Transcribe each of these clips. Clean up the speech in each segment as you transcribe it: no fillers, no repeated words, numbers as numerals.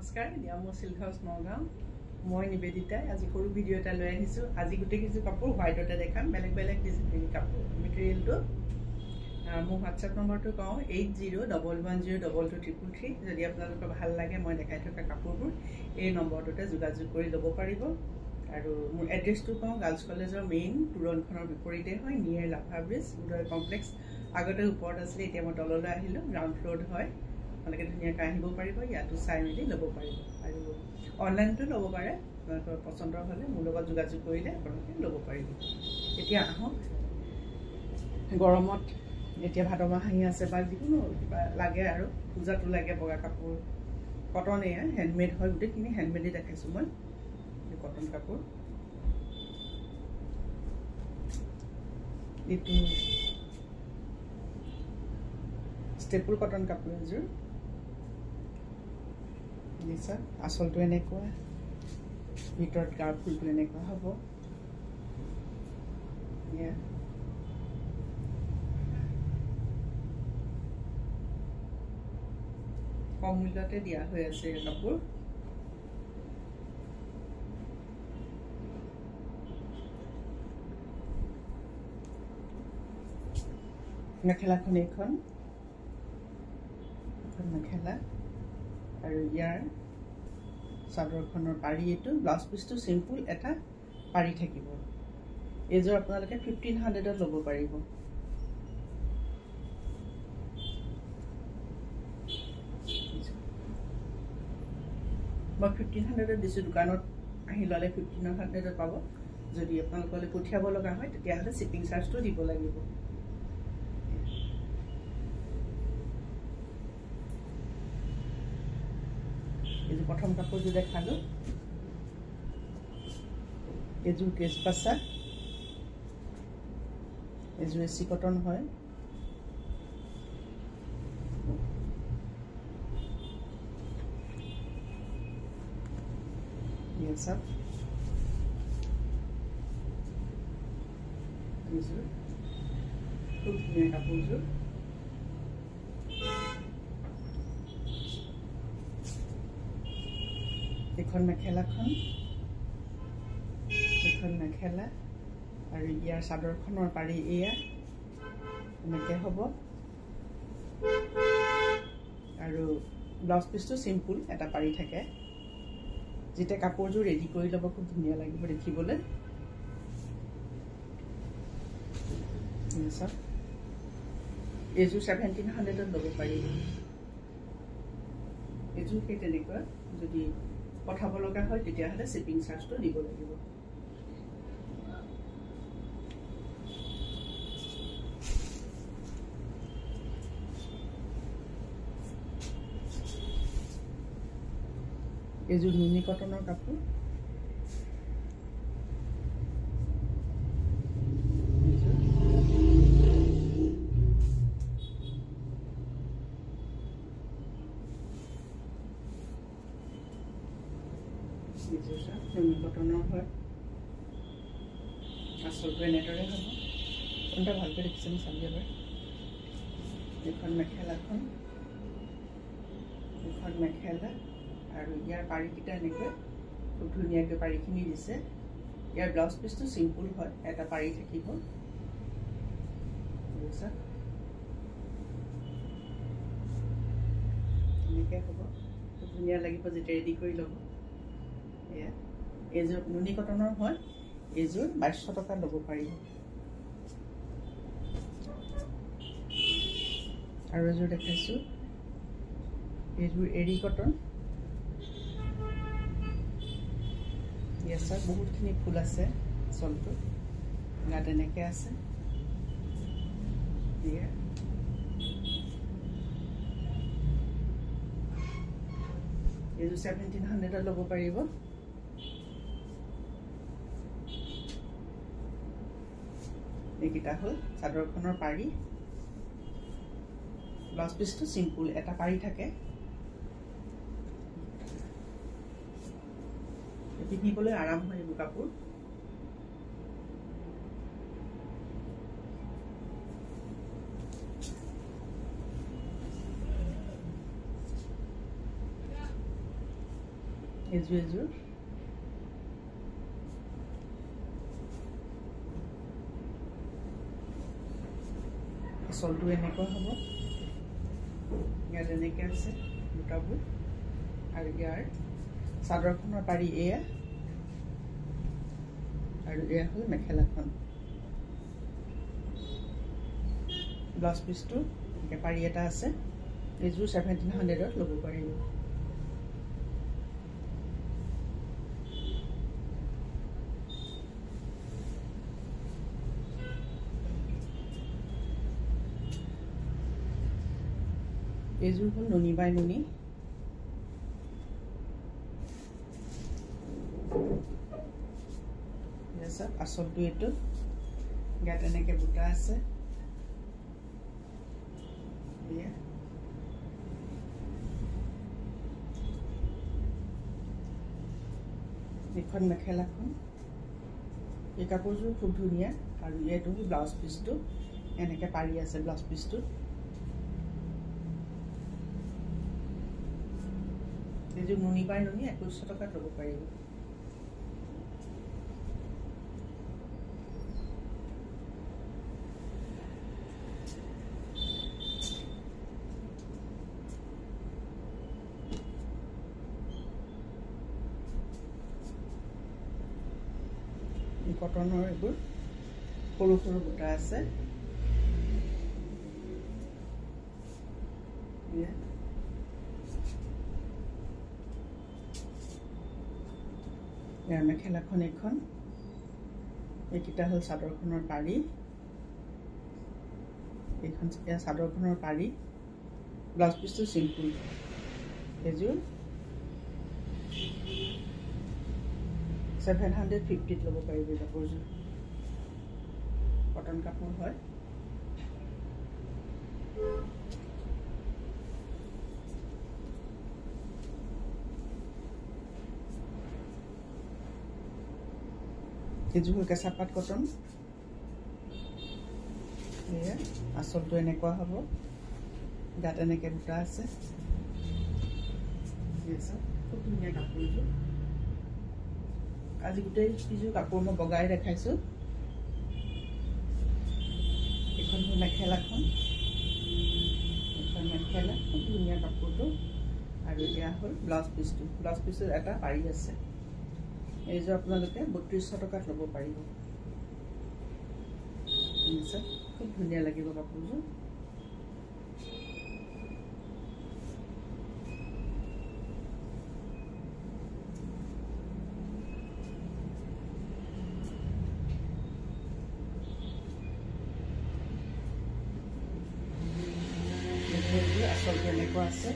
নমস্কাৰ নিয়মৰ সিল্ক হাউস নগাঁও মই নিবেদিতা আজি সৰু ভিডিও এটা লৈ আহিছো আজি গুটে কিছু কাপোৰ হোৱাইটতে দেখাম বেলেগ বেলেগ ডিজাইন কাপোৰ মেটেৰিয়েলটো মোৰ WhatsApp নম্বৰটো কওঁ 8011022333 যদি আপোনালোকৰ ভাল লাগে মই দেখাই থকা কাপোৰবোৰ এই নম্বৰটোতে যোগাযোগ কৰি ল'ব পাৰিব আৰু মোৰ এড্ৰেছটো কওঁ গাৰ্লছ কলেজৰ মেইন তুৰণখনৰ বিপৰীতে হয় নিয়াৰ লাভা ব্ৰিজ উদয় কমপ্লেক্স আগতে ওপৰত আছিল এতিয়া মই তললৈ আহিলো গ্ৰাউণ্ড ফ্লোৰত হয় আপোনালোকে ধুনীয়াকৈ আহিব পাৰিব ইয়াতো চাই মেলি ল'ব পাৰিব আৰু অনলাইনতো ল'ব পাৰে আপোনালোকৰ পচন্দৰ হ'লে মোৰ লগত যোগাযোগ কৰিলে আপোনালোকে ল'ব পাৰিব এতিয়া আহক গৰমত এতিয়া ভাদ মাহ আহি আছে বা যিকোনো কিবা লাগে আৰু পূজাটো লাগে বগা কাপোৰ কটন এয়া হেণ্ডমেড হয় গোটেইখিনি হেণ্ডমেডেই দেখাইছোঁ মই কটন কাপোৰ এইটো ষ্টেপুল কটন কাপোৰ এযোৰ দিছা আচলটো এনেকুৱা ভিতৰত গাৰ ফুলটো এনেকুৱা হ'ব কম মূল্যতে দিয়া হৈ আছে এই কাপোৰ মেখেলাখন এইখন মেখেলা আৰু ইয়াৰ চাদৰখনৰ পাৰি এইটো ব্লাউজ পিচটো চিম্পুল এটা পাৰি থাকিব এইযোৰ আপোনালোকে 1500ত ল'ব পাৰিব মই 1500ত দিছোঁ দোকানত আহি ল'লে 1500ত পাব যদি আপোনালোকলৈ পঠিয়াব লগা হয় তেতিয়াহ'লে শ্বিপিং চাৰ্জটো দিব লাগিব এই প্ৰথম কাপোৰটো দেখালো এযোৰ কেজবাছা এযোৰ এচি কটন হয় সব খুব ধুনীয়া কাপোৰযোৰ এখন মেখেলাখন এখন মেখেলা আৰু ইয়াৰ চাদৰখনৰ পাৰি এয়া এনেকৈ হ'ব আৰু ব্লাউজ পিচটো চিম্পুল এটা পাৰি থাকে যেতিয়া কাপোৰযোৰ ৰেডি কৰি ল'ব খুব ধুনীয়া লাগিব দেখিবলৈ এইযোৰ 1700ত ল'ব পাৰিব এইযোৰ সেই তেনেকুৱা যদি পঠাব লগা হয় তেতিয়াহ'লে শ্বিপিং চাৰ্জটো দিব লাগিব এইযোৰ নুনি কটনৰ কাপোৰ নুনি কটনৰ হয় আচলটো এনেদৰে হ'ব কোনটা ভালকৈ দেখিছেনে চালি এবাৰ এইখন মেখেলাখন এইখন মেখেলা আৰু ইয়াৰ পাৰিকেইটা এনেকৈ খুব ধুনীয়াকৈ পাৰিখিনি দিছে ইয়াৰ ব্লাউজ পিচটো চিম্পুল হয় এটা পাৰি থাকিব এনেকৈ হ'ব খুব ধুনীয়া লাগিব যেতিয়া ৰেডি কৰি ল'ব এয়া এইযোৰ নুনি কটনৰ হয় এইযোৰ 2200 টকা ল'ব পাৰিব আৰু এযোৰ দেখাইছোঁ এইযোৰ এৰী কটন ইয়াৰ বহুতখিনি ফুল আছে আচলটো গাত এনেকৈ আছে এইযোৰ 1700ত ল'ব পাৰিব এইকেইটা হ'ল চাদৰখনৰ পাৰি ব্লাউজ পিচটো চিম্পুল এটা পাৰি থাকে পিন্ধিবলৈ আৰাম হয় এইবোৰ কাপোৰ এযোৰ আঁচলটো এনেকুৱা হ'ব ইয়াত এনেকৈ আছে দুটাবোৰ আৰু ইয়াৰ চাদৰখনৰ পাৰি এয়া আৰু এয়া হ'ল মেখেলাখন ব্লাউজ পিচটো এনেকৈ পাৰি এটা আছে এইযোৰ 1700ত ল'ব পাৰিব এইযোৰ হ'ল নুনি বাই নুনি আঁচলটো এইটো ইয়াত এনেকৈ বুটা আছে এইখন মেখেলাখন এই কাপোৰযোৰ খুব ধুনীয়া আৰু এইটো ব্লাউজ পিচটো এনেকৈ পাৰি আছে ব্লাউজ পিচটো এইযোৰ নুনি বাই নুনি 2100 টকাত ল'ব পাৰিব কটনৰ এইবোৰ সৰু সৰু বুটা আছে ইয়াৰ মেখেলাখন এখন এইকেইটা হ'ল চাদৰখনৰ পাৰি এইখন চাদৰখনৰ পাৰি ব্লাউজ পিচটো চিম্পুল এইযোৰ 750ত ল'ব পাৰিব কাপোৰযোৰ কটন কাপোৰ হয় এইযোৰ হ'ল কেঁচা পাট কটন এয়া আঁচলটো এনেকুৱা হ'ব গাত এনেকৈ বুটা আছে খুব ধুনীয়া কাপোৰযোৰ আজি গোটেই কিযোৰ কাপোৰ মই বগাই দেখাইছোঁ এখন হ'ল মেখেলাখন এখন মেখেলা খুব ধুনীয়া কাপোৰটো আৰু এয়া হ'ল ব্লাউজ পিচটো এটা পাৰি আছে এইযোৰ আপোনালোকে 3200 টকাত ল'ব পাৰিব খুব ধুনীয়া লাগিব কাপোৰযোৰ আঁচলটো এনেকুৱা আছে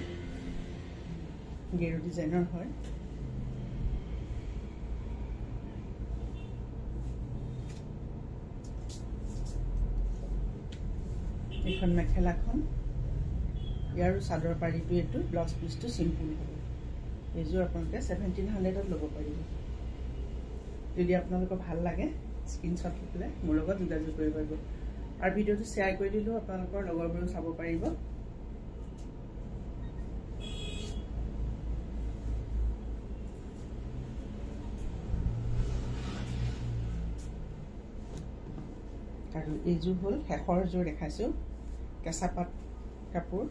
গেৰু ডিজাইনৰ হয় এইখন মেখেলাখন ইয়াৰো চাদৰ পাৰিটো এইটো ব্লাউজ পিচটো চিম্পুল হ'ব এইযোৰ আপোনালোকে 1700ত ল'ব পাৰিব যদি আপোনালোকৰ ভাল লাগে স্ক্ৰীনশ্বট লৈ পেলাই মোৰ লগত যোগাযোগ কৰিব পাৰিব আৰু ভিডিঅ'টো শ্বেয়াৰ কৰি দিলেও আপোনালোকৰ লগৰবোৰেও চাব পাৰিব আৰু এইযোৰ হ'ল শেষৰ যোৰ দেখাইছোঁ কেঁচা পাট কাপোৰ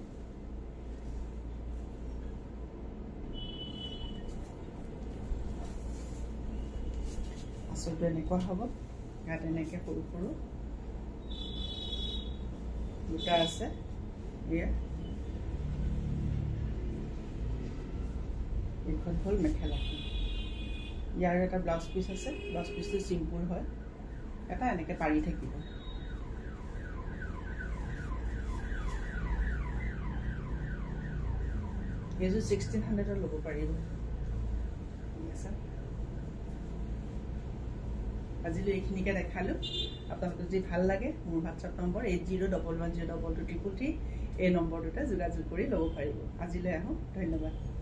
আঁচলটো এনেকুৱা হ'ব ইয়াত এনেকৈ সৰু সৰু বুটা আছে এয়া এইখন হ'ল মেখেলাখন ইয়াৰ এটা ব্লাউজ পিচ আছে ব্লাউজ পিচটো চিম্পুল হয় এটা এনেকৈ পাৰি থাকিব এইযোৰ 1600ত ল'ব পাৰিব আজিলৈ এইখিনিকে দেখালোঁ আপোনালোকক যদি ভাল লাগে মোৰ হোৱাটছআপ নম্বৰ 8011022233 এই নম্বৰটোতে যোগাযোগ কৰি ল'ব পাৰিব আজিলৈ আহোঁ ধন্যবাদ